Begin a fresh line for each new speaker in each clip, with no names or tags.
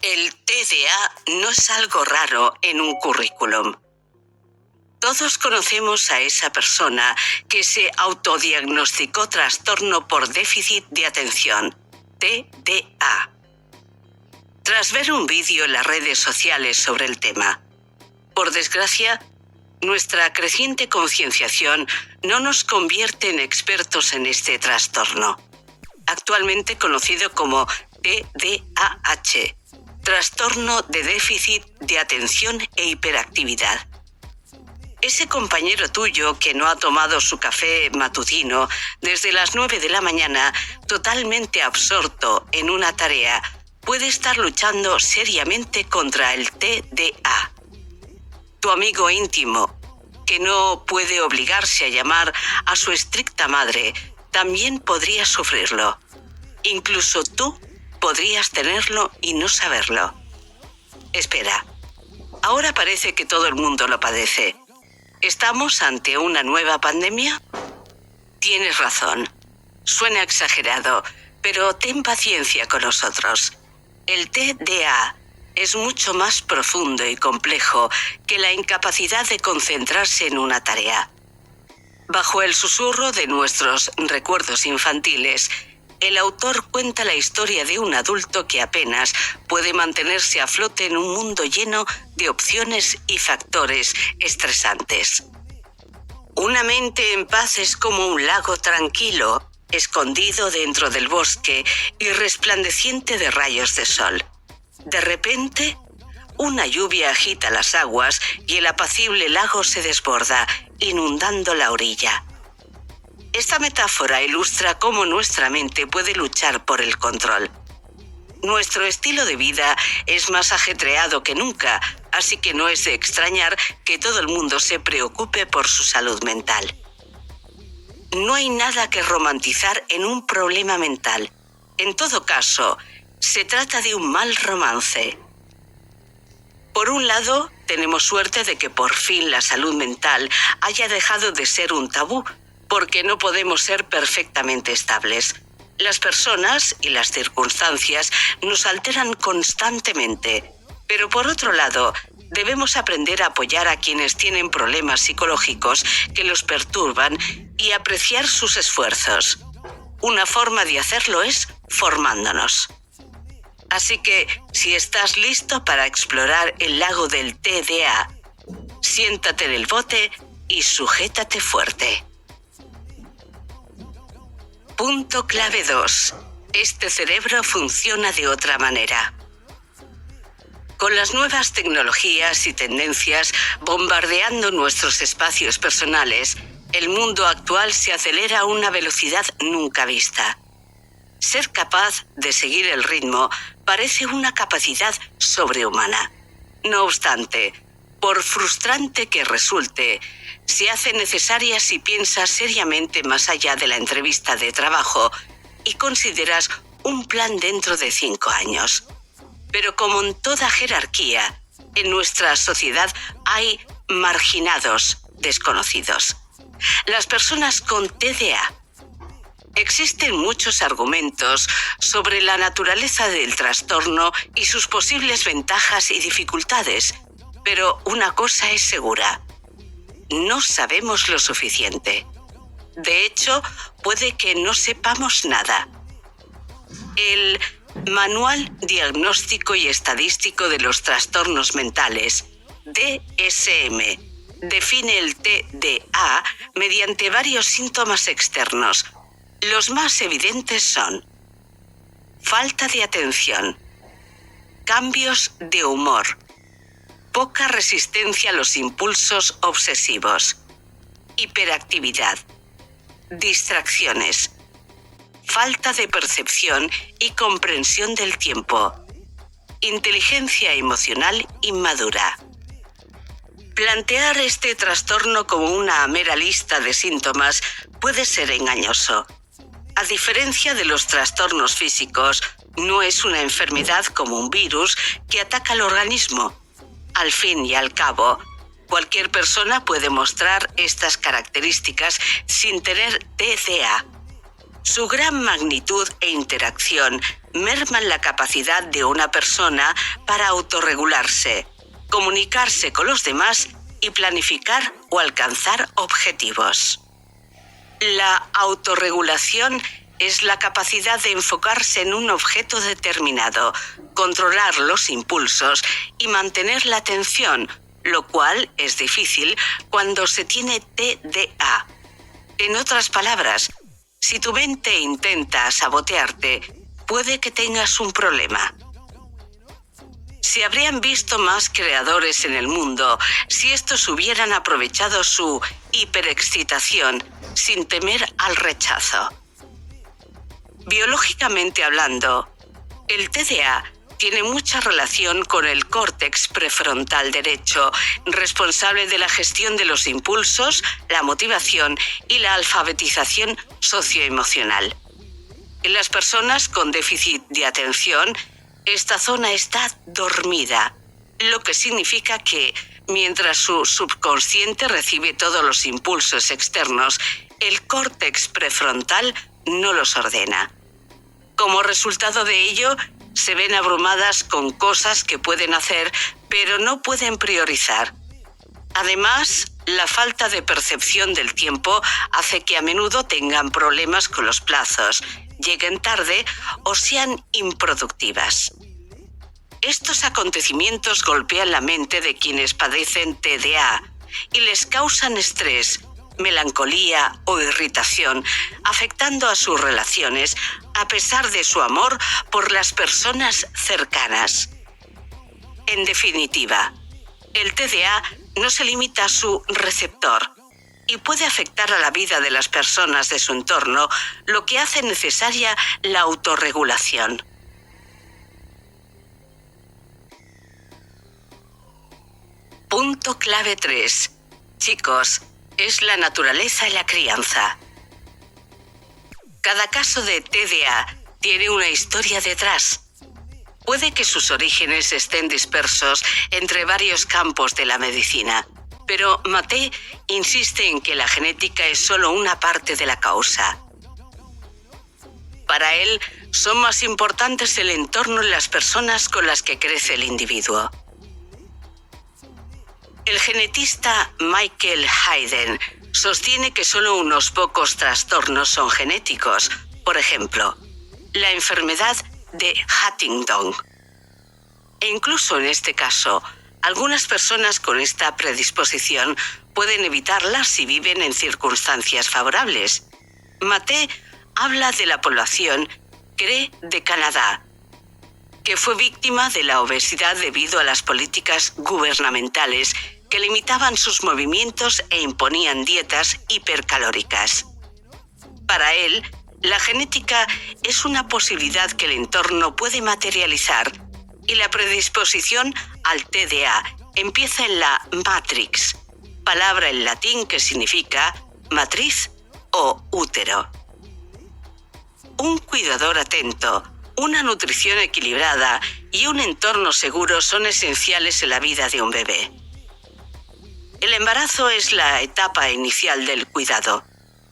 El TDA no es algo raro en un currículum. Todos conocemos a esa persona que se autodiagnosticó trastorno por déficit de atención, TDA, tras ver un vídeo en las redes sociales sobre el tema. Por desgracia, nuestra creciente concienciación no nos convierte en expertos en este trastorno, actualmente conocido como TDAH, trastorno de déficit de atención e hiperactividad. Ese compañero tuyo que no ha tomado su café matutino desde las 9 de la mañana, totalmente absorto en una tarea, puede estar luchando seriamente contra el TDA. Tu amigo íntimo, que no puede obligarse a llamar a su estricta madre, también podría sufrirlo. Incluso tú podrías tenerlo y no saberlo. Espera, ahora parece que todo el mundo lo padece. ¿Estamos ante una nueva pandemia? Tienes razón. Suena exagerado, pero ten paciencia con nosotros. El TDA es mucho más profundo y complejo que la incapacidad de concentrarse en una tarea. Bajo el susurro de nuestros recuerdos infantiles, el autor cuenta la historia de un adulto que apenas puede mantenerse a flote en un mundo lleno de opciones y factores estresantes. Una mente en paz es como un lago tranquilo, escondido dentro del bosque y resplandeciente de rayos de sol. De repente, una lluvia agita las aguas y el apacible lago se desborda, inundando la orilla. Esta metáfora ilustra cómo nuestra mente puede luchar por el control. Nuestro estilo de vida es más ajetreado que nunca, así que no es de extrañar que todo el mundo se preocupe por su salud mental. No hay nada que romantizar en un problema mental. En todo caso, se trata de un mal romance. Por un lado, tenemos suerte de que por fin la salud mental haya dejado de ser un tabú, porque no podemos ser perfectamente estables. Las personas y las circunstancias nos alteran constantemente, pero por otro lado, debemos aprender a apoyar a quienes tienen problemas psicológicos que los perturban y apreciar sus esfuerzos. Una forma de hacerlo es formándonos. Así que, si estás listo para explorar el lago del TDA, siéntate en el bote y sujétate fuerte. Punto clave 2. Este cerebro funciona de otra manera. Con las nuevas tecnologías y tendencias bombardeando nuestros espacios personales, el mundo actual se acelera a una velocidad nunca vista. Ser capaz de seguir el ritmo parece una capacidad sobrehumana. No obstante, por frustrante que resulte, se hace necesaria si piensas seriamente más allá de la entrevista de trabajo y consideras un plan dentro de 5 años. Pero como en toda jerarquía, en nuestra sociedad hay marginados desconocidos. Las personas con TDA. Existen muchos argumentos sobre la naturaleza del trastorno y sus posibles ventajas y dificultades, pero una cosa es segura: no sabemos lo suficiente. De hecho, puede que no sepamos nada. El Manual Diagnóstico y Estadístico de los Trastornos Mentales, DSM, define el TDA mediante varios síntomas externos. Los más evidentes son: falta de atención, cambios de humor, poca resistencia a los impulsos obsesivos, hiperactividad, distracciones, falta de percepción y comprensión del tiempo, inteligencia emocional inmadura. Plantear este trastorno como una mera lista de síntomas puede ser engañoso. A diferencia de los trastornos físicos, no es una enfermedad como un virus que ataca al organismo. Al fin y al cabo, cualquier persona puede mostrar estas características sin tener TDA. Su gran magnitud e interacción merman la capacidad de una persona para autorregularse, comunicarse con los demás y planificar o alcanzar objetivos. La autorregulación es la capacidad de enfocarse en un objeto determinado, controlar los impulsos y mantener la atención, lo cual es difícil cuando se tiene TDA. En otras palabras, si tu mente intenta sabotearte, puede que tengas un problema. Se habrían visto más creadores en el mundo si estos hubieran aprovechado su hiperexcitación sin temer al rechazo. Biológicamente hablando, el TDA tiene mucha relación con el córtex prefrontal derecho, responsable de la gestión de los impulsos, la motivación y la alfabetización socioemocional. En las personas con déficit de atención, esta zona está dormida, lo que significa que, mientras su subconsciente recibe todos los impulsos externos, el córtex prefrontal no los ordena. Como resultado de ello, se ven abrumadas con cosas que pueden hacer, pero no pueden priorizar. Además, la falta de percepción del tiempo hace que a menudo tengan problemas con los plazos, lleguen tarde o sean improductivas. Estos acontecimientos golpean la mente de quienes padecen TDA y les causan estrés, melancolía o irritación, afectando a sus relaciones a pesar de su amor por las personas cercanas. En definitiva, el TDA no se limita a su receptor y puede afectar a la vida de las personas de su entorno, lo que hace necesaria la autorregulación. Punto clave 3. Chicos, es la naturaleza y la crianza. Cada caso de TDA tiene una historia detrás. Puede que sus orígenes estén dispersos entre varios campos de la medicina, pero Maté insiste en que la genética es solo una parte de la causa. Para él, son más importantes el entorno y las personas con las que crece el individuo. El genetista Michael Hayden sostiene que solo unos pocos trastornos son genéticos, por ejemplo, la enfermedad de Huntington. E incluso en este caso, algunas personas con esta predisposición pueden evitarla si viven en circunstancias favorables. Maté habla de la población Cree de Canadá, que fue víctima de la obesidad debido a las políticas gubernamentales que limitaban sus movimientos e imponían dietas hipercalóricas. Para él, la genética es una posibilidad que el entorno puede materializar y la predisposición al TDA empieza en la matrix, palabra en latín que significa matriz o útero. Un cuidador atento, una nutrición equilibrada y un entorno seguro son esenciales en la vida de un bebé. El embarazo es la etapa inicial del cuidado,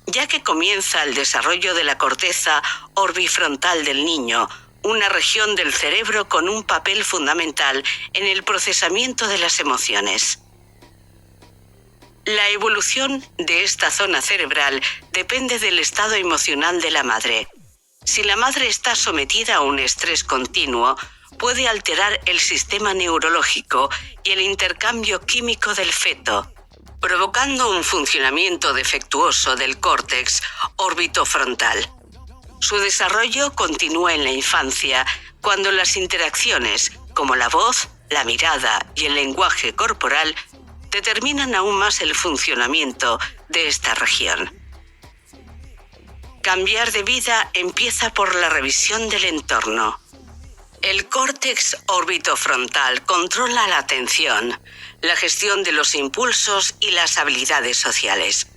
ya que comienza el desarrollo de la corteza orbifrontal del niño, una región del cerebro con un papel fundamental en el procesamiento de las emociones. La evolución de esta zona cerebral depende del estado emocional de la madre. Si la madre está sometida a un estrés continuo, puede alterar el sistema neurológico y el intercambio químico del feto, provocando un funcionamiento defectuoso del córtex orbitofrontal. Su desarrollo continúa en la infancia, cuando las interacciones, como la voz, la mirada y el lenguaje corporal, determinan aún más el funcionamiento de esta región. Cambiar de vida empieza por la revisión del entorno. El córtex orbitofrontal controla la atención, la gestión de los impulsos y las habilidades sociales.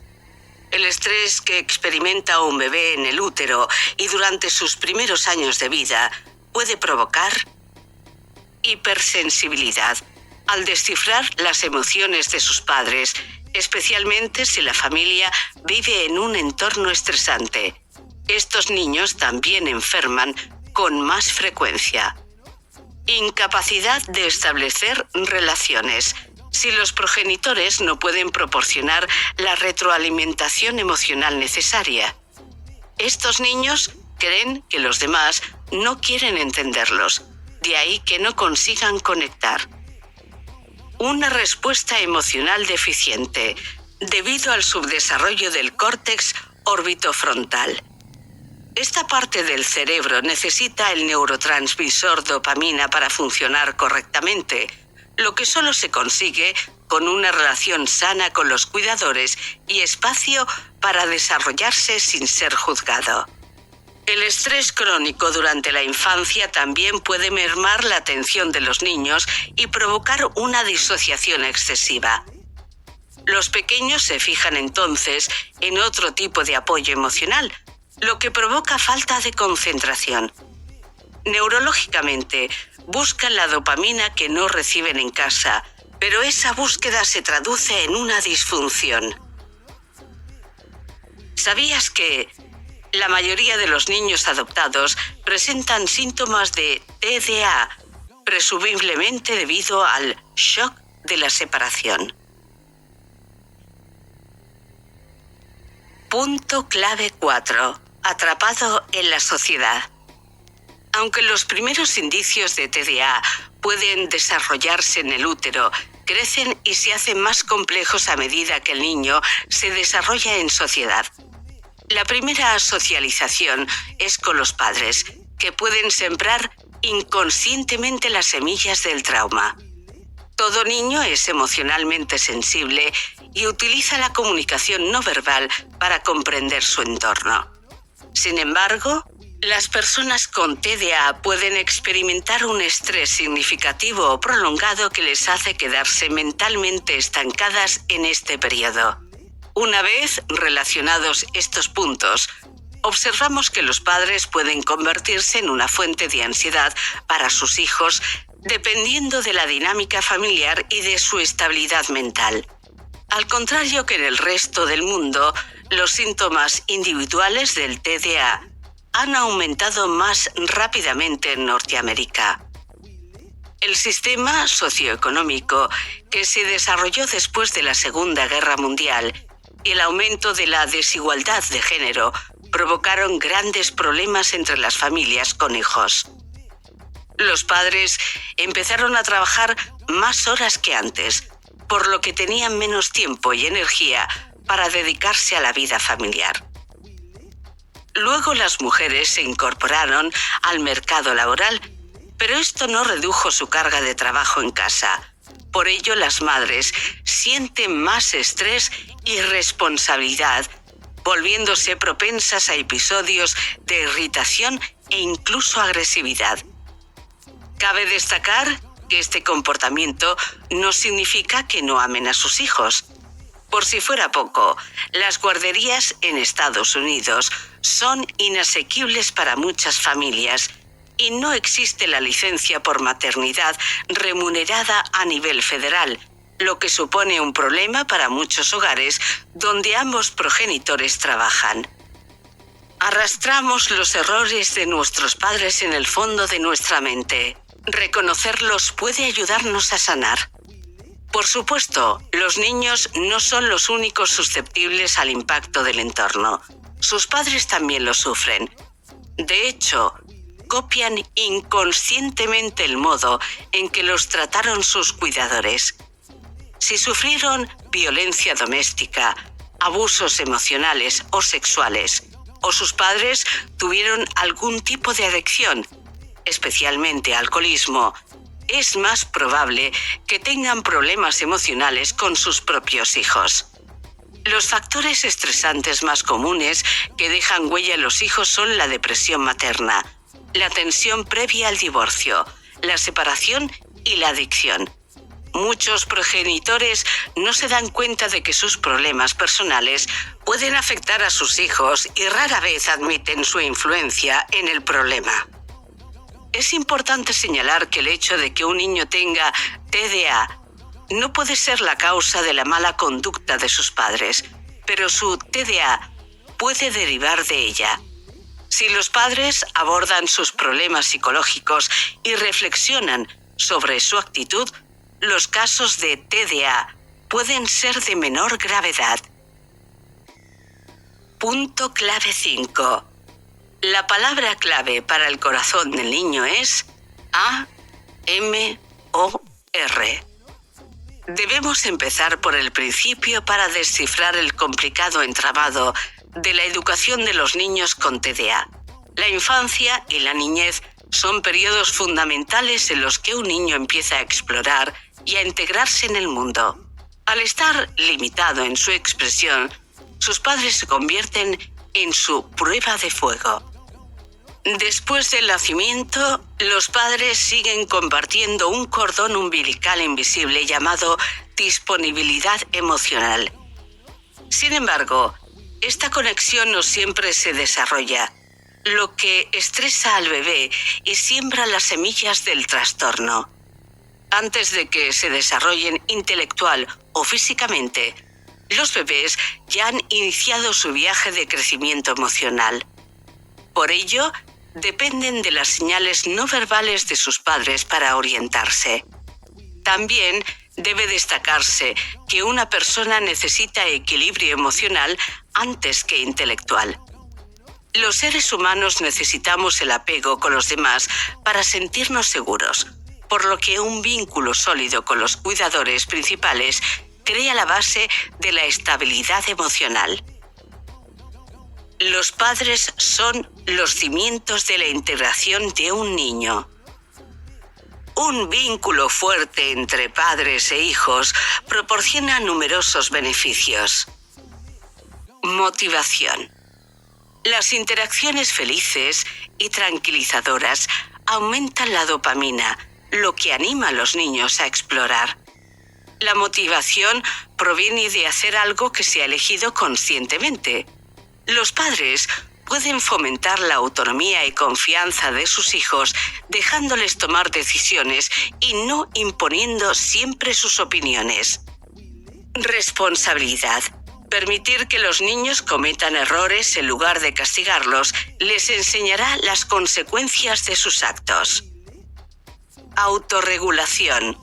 El estrés que experimenta un bebé en el útero y durante sus primeros años de vida puede provocar hipersensibilidad al descifrar las emociones de sus padres, especialmente si la familia vive en un entorno estresante. Estos niños también enferman con más frecuencia. Incapacidad de establecer relaciones. Si los progenitores no pueden proporcionar la retroalimentación emocional necesaria, estos niños creen que los demás no quieren entenderlos, de ahí que no consigan conectar. Una respuesta emocional deficiente, debido al subdesarrollo del córtex orbitofrontal. Esta parte del cerebro necesita el neurotransmisor dopamina para funcionar correctamente, lo que solo se consigue con una relación sana con los cuidadores y espacio para desarrollarse sin ser juzgado. El estrés crónico durante la infancia también puede mermar la atención de los niños y provocar una disociación excesiva. Los pequeños se fijan entonces en otro tipo de apoyo emocional, lo que provoca falta de concentración. Neurológicamente, buscan la dopamina que no reciben en casa, pero esa búsqueda se traduce en una disfunción. ¿Sabías que la mayoría de los niños adoptados presentan síntomas de TDA, presumiblemente debido al shock de la separación? Punto clave 4. Atrapado en la sociedad. Aunque los primeros indicios de TDA pueden desarrollarse en el útero, crecen y se hacen más complejos a medida que el niño se desarrolla en sociedad. La primera socialización es con los padres, que pueden sembrar inconscientemente las semillas del trauma. Todo niño es emocionalmente sensible y utiliza la comunicación no verbal para comprender su entorno. Sin embargo, las personas con TDA pueden experimentar un estrés significativo o prolongado que les hace quedarse mentalmente estancadas en este periodo. Una vez relacionados estos puntos, observamos que los padres pueden convertirse en una fuente de ansiedad para sus hijos dependiendo de la dinámica familiar y de su estabilidad mental. Al contrario que en el resto del mundo, los síntomas individuales del TDA han aumentado más rápidamente en Norteamérica. El sistema socioeconómico que se desarrolló después de la Segunda Guerra Mundial y el aumento de la desigualdad de género provocaron grandes problemas entre las familias con hijos. Los padres empezaron a trabajar más horas que antes, por lo que tenían menos tiempo y energía para dedicarse a la vida familiar. Luego las mujeres se incorporaron al mercado laboral, pero esto no redujo su carga de trabajo en casa. Por ello, las madres sienten más estrés y responsabilidad, volviéndose propensas a episodios de irritación e incluso agresividad. Cabe destacar que este comportamiento no significa que no amen a sus hijos. Por si fuera poco, las guarderías en Estados Unidos son inasequibles para muchas familias y no existe la licencia por maternidad remunerada a nivel federal, lo que supone un problema para muchos hogares donde ambos progenitores trabajan. Arrastramos los errores de nuestros padres en el fondo de nuestra mente. Reconocerlos puede ayudarnos a sanar. Por supuesto, los niños no son los únicos susceptibles al impacto del entorno. Sus padres también lo sufren. De hecho, copian inconscientemente el modo en que los trataron sus cuidadores. Si sufrieron violencia doméstica, abusos emocionales o sexuales, o sus padres tuvieron algún tipo de adicción, especialmente alcoholismo, es más probable que tengan problemas emocionales con sus propios hijos. Los factores estresantes más comunes que dejan huella en los hijos son la depresión materna, la tensión previa al divorcio, la separación y la adicción. Muchos progenitores no se dan cuenta de que sus problemas personales pueden afectar a sus hijos y rara vez admiten su influencia en el problema. Es importante señalar que el hecho de que un niño tenga TDA no puede ser la causa de la mala conducta de sus padres, pero su TDA puede derivar de ella. Si los padres abordan sus problemas psicológicos y reflexionan sobre su actitud, los casos de TDA pueden ser de menor gravedad. Punto clave 5. La palabra clave para el corazón del niño es AMOR. Debemos empezar por el principio para descifrar el complicado entramado de la educación de los niños con TDA. La infancia y la niñez son periodos fundamentales en los que un niño empieza a explorar y a integrarse en el mundo. Al estar limitado en su expresión, sus padres se convierten en su prueba de fuego. Después del nacimiento, los padres siguen compartiendo un cordón umbilical invisible llamado disponibilidad emocional. Sin embargo, esta conexión no siempre se desarrolla, lo que estresa al bebé y siembra las semillas del trastorno. Antes de que se desarrollen intelectual o físicamente, los bebés ya han iniciado su viaje de crecimiento emocional. Por ello, dependen de las señales no verbales de sus padres para orientarse. También debe destacarse que una persona necesita equilibrio emocional antes que intelectual. Los seres humanos necesitamos el apego con los demás para sentirnos seguros, por lo que un vínculo sólido con los cuidadores principales crea la base de la estabilidad emocional. Los padres son los cimientos de la integración de un niño. Un vínculo fuerte entre padres e hijos proporciona numerosos beneficios. Motivación. Las interacciones felices y tranquilizadoras aumentan la dopamina, lo que anima a los niños a explorar. La motivación proviene de hacer algo que se ha elegido conscientemente. Los padres pueden fomentar la autonomía y confianza de sus hijos, dejándoles tomar decisiones y no imponiendo siempre sus opiniones. Responsabilidad. Permitir que los niños cometan errores en lugar de castigarlos les enseñará las consecuencias de sus actos. Autorregulación.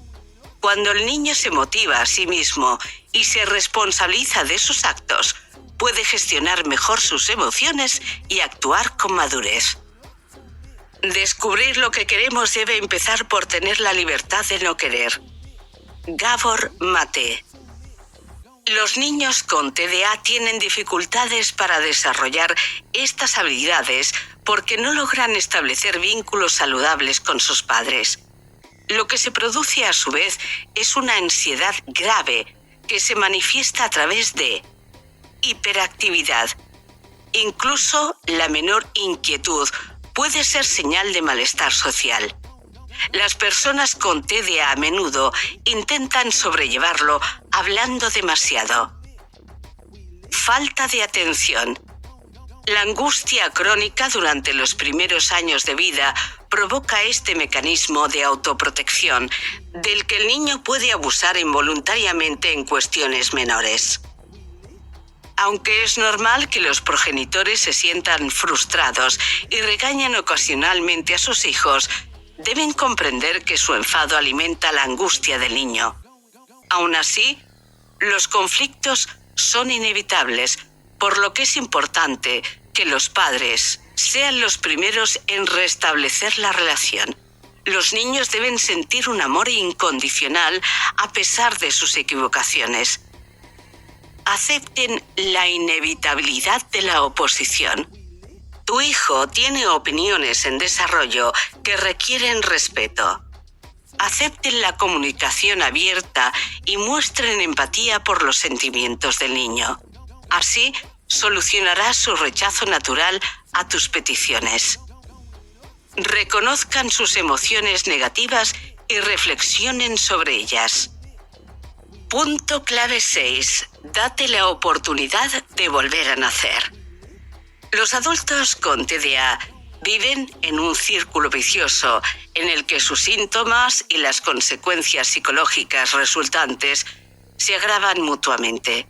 Cuando el niño se motiva a sí mismo y se responsabiliza de sus actos, puede gestionar mejor sus emociones y actuar con madurez. Descubrir lo que queremos debe empezar por tener la libertad de no querer. Gabor Mate. Los niños con TDA tienen dificultades para desarrollar estas habilidades porque no logran establecer vínculos saludables con sus padres. Lo que se produce a su vez es una ansiedad grave que se manifiesta a través de hiperactividad. Incluso la menor inquietud puede ser señal de malestar social. Las personas con TDA a menudo intentan sobrellevarlo hablando demasiado. Falta de atención. La angustia crónica durante los primeros años de vida provoca este mecanismo de autoprotección del que el niño puede abusar involuntariamente en cuestiones menores. Aunque es normal que los progenitores se sientan frustrados y regañen ocasionalmente a sus hijos, deben comprender que su enfado alimenta la angustia del niño. Aún así, los conflictos son inevitables, por lo que es importante que los padres sean los primeros en restablecer la relación. Los niños deben sentir un amor incondicional a pesar de sus equivocaciones. Acepten la inevitabilidad de la oposición. Tu hijo tiene opiniones en desarrollo que requieren respeto. Acepten la comunicación abierta y muestren empatía por los sentimientos del niño. Así, solucionarás su rechazo natural a tus peticiones. Reconozcan sus emociones negativas y reflexionen sobre ellas. Punto clave 6. Date la oportunidad de volver a nacer. Los adultos con TDA viven en un círculo vicioso en el que sus síntomas y las consecuencias psicológicas resultantes se agravan mutuamente.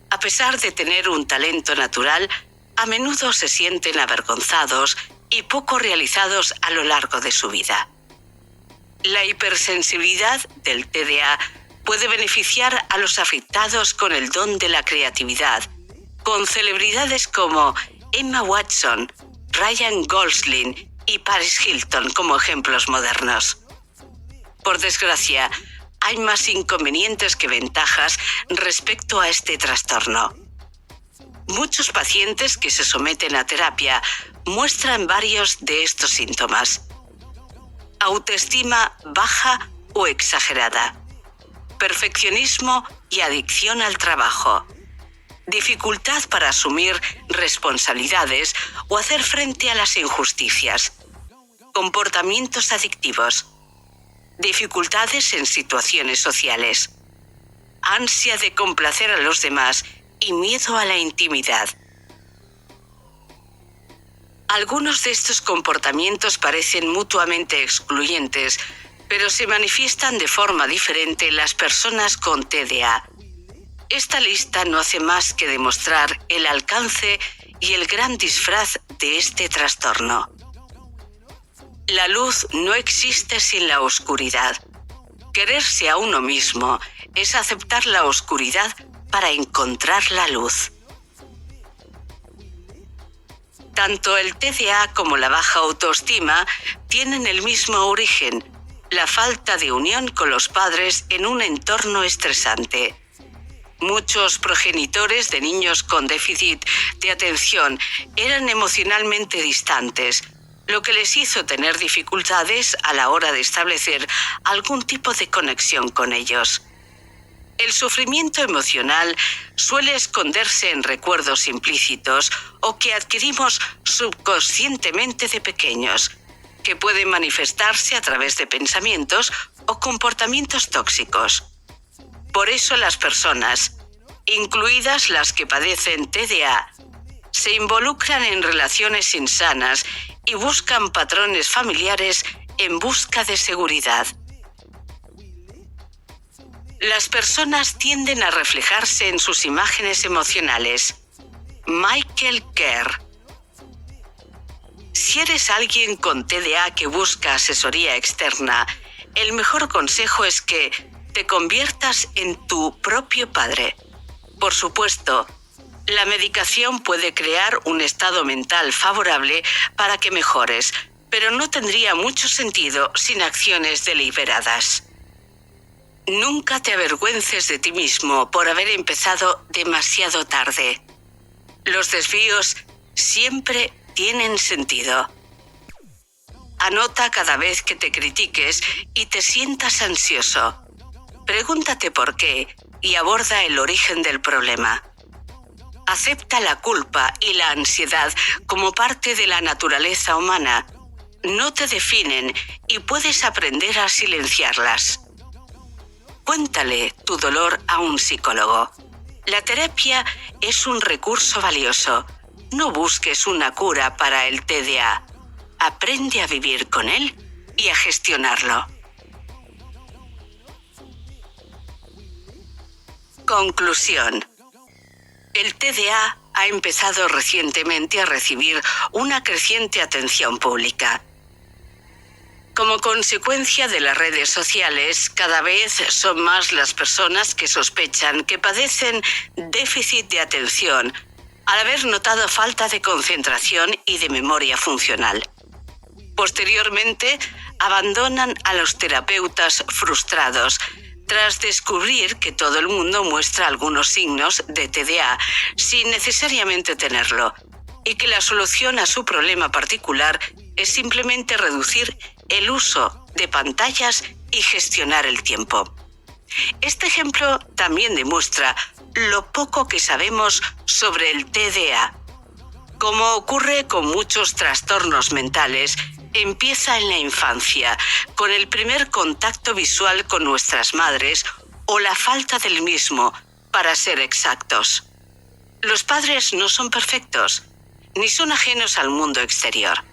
A pesar de tener un talento natural, a menudo se sienten avergonzados y poco realizados a lo largo de su vida. La hipersensibilidad del TDA puede beneficiar a los afectados con el don de la creatividad, con celebridades como Emma Watson, Ryan Gosling y Paris Hilton como ejemplos modernos. Por desgracia, hay más inconvenientes que ventajas respecto a este trastorno. Muchos pacientes que se someten a terapia muestran varios de estos síntomas: autoestima baja o exagerada, perfeccionismo y adicción al trabajo, dificultad para asumir responsabilidades o hacer frente a las injusticias, comportamientos adictivos, dificultades en situaciones sociales, ansia de complacer a los demás y miedo a la intimidad. Algunos de estos comportamientos parecen mutuamente excluyentes, pero se manifiestan de forma diferente en las personas con TDA. Esta lista no hace más que demostrar el alcance y el gran disfraz de este trastorno. La luz no existe sin la oscuridad. Quererse a uno mismo es aceptar la oscuridad para encontrar la luz. Tanto el TDA como la baja autoestima tienen el mismo origen: la falta de unión con los padres en un entorno estresante. Muchos progenitores de niños con déficit de atención eran emocionalmente distantes, lo que les hizo tener dificultades a la hora de establecer algún tipo de conexión con ellos. El sufrimiento emocional suele esconderse en recuerdos implícitos o que adquirimos subconscientemente de pequeños, que pueden manifestarse a través de pensamientos o comportamientos tóxicos. Por eso las personas, incluidas las que padecen TDA, se involucran en relaciones insanas y buscan patrones familiares en busca de seguridad. Las personas tienden a reflejarse en sus imágenes emocionales. Michael Kerr. Si eres alguien con TDA que busca asesoría externa, el mejor consejo es que te conviertas en tu propio padre. Por supuesto, la medicación puede crear un estado mental favorable para que mejores, pero no tendría mucho sentido sin acciones deliberadas. Nunca te avergüences de ti mismo por haber empezado demasiado tarde. Los desvíos siempre tienen sentido. Anota cada vez que te critiques y te sientas ansioso. Pregúntate por qué y aborda el origen del problema. Acepta la culpa y la ansiedad como parte de la naturaleza humana. No te definen y puedes aprender a silenciarlas. Cuéntale tu dolor a un psicólogo. La terapia es un recurso valioso. No busques una cura para el TDA. Aprende a vivir con él y a gestionarlo. Conclusión. El TDA ha empezado recientemente a recibir una creciente atención pública. Como consecuencia de las redes sociales, cada vez son más las personas que sospechan que padecen déficit de atención, al haber notado falta de concentración y de memoria funcional. Posteriormente, abandonan a los terapeutas frustrados, tras descubrir que todo el mundo muestra algunos signos de TDA sin necesariamente tenerlo, y que la solución a su problema particular es simplemente reducir el uso de pantallas y gestionar el tiempo. Este ejemplo también demuestra lo poco que sabemos sobre el TDA. Como ocurre con muchos trastornos mentales, empieza en la infancia, con el primer contacto visual con nuestras madres o la falta del mismo, para ser exactos. Los padres no son perfectos, ni son ajenos al mundo exterior.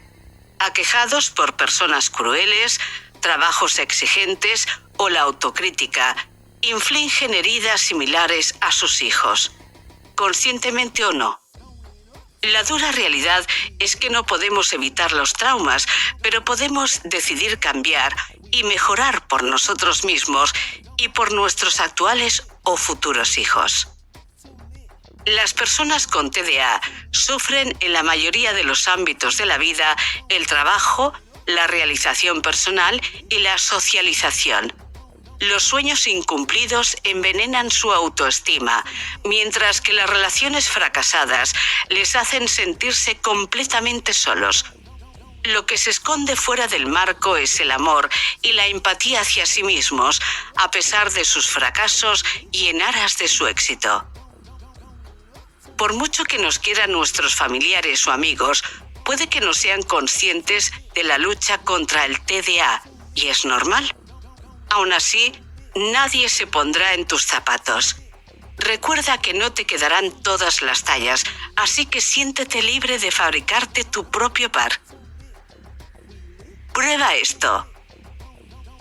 Aquejados por personas crueles, trabajos exigentes o la autocrítica, infligen heridas similares a sus hijos, conscientemente o no. La dura realidad es que no podemos evitar los traumas, pero podemos decidir cambiar y mejorar por nosotros mismos y por nuestros actuales o futuros hijos. Las personas con TDA sufren en la mayoría de los ámbitos de la vida: el trabajo, la realización personal y la socialización. Los sueños incumplidos envenenan su autoestima, mientras que las relaciones fracasadas les hacen sentirse completamente solos. Lo que se esconde fuera del marco es el amor y la empatía hacia sí mismos, a pesar de sus fracasos y en aras de su éxito. Por mucho que nos quieran nuestros familiares o amigos, puede que no sean conscientes de la lucha contra el TDA, y es normal. Aún así, nadie se pondrá en tus zapatos. Recuerda que no te quedarán todas las tallas, así que siéntete libre de fabricarte tu propio par. Prueba esto.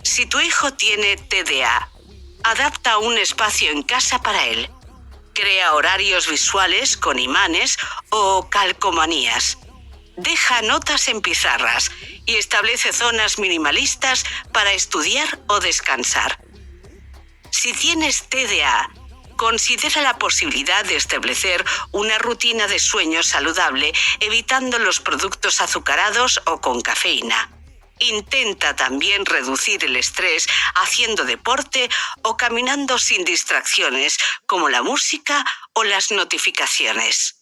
Si tu hijo tiene TDA, adapta un espacio en casa para él. Crea horarios visuales con imanes o calcomanías. Deja notas en pizarras y establece zonas minimalistas para estudiar o descansar. Si tienes TDA, considera la posibilidad de establecer una rutina de sueño saludable, evitando los productos azucarados o con cafeína. Intenta también reducir el estrés haciendo deporte o caminando sin distracciones como la música o las notificaciones.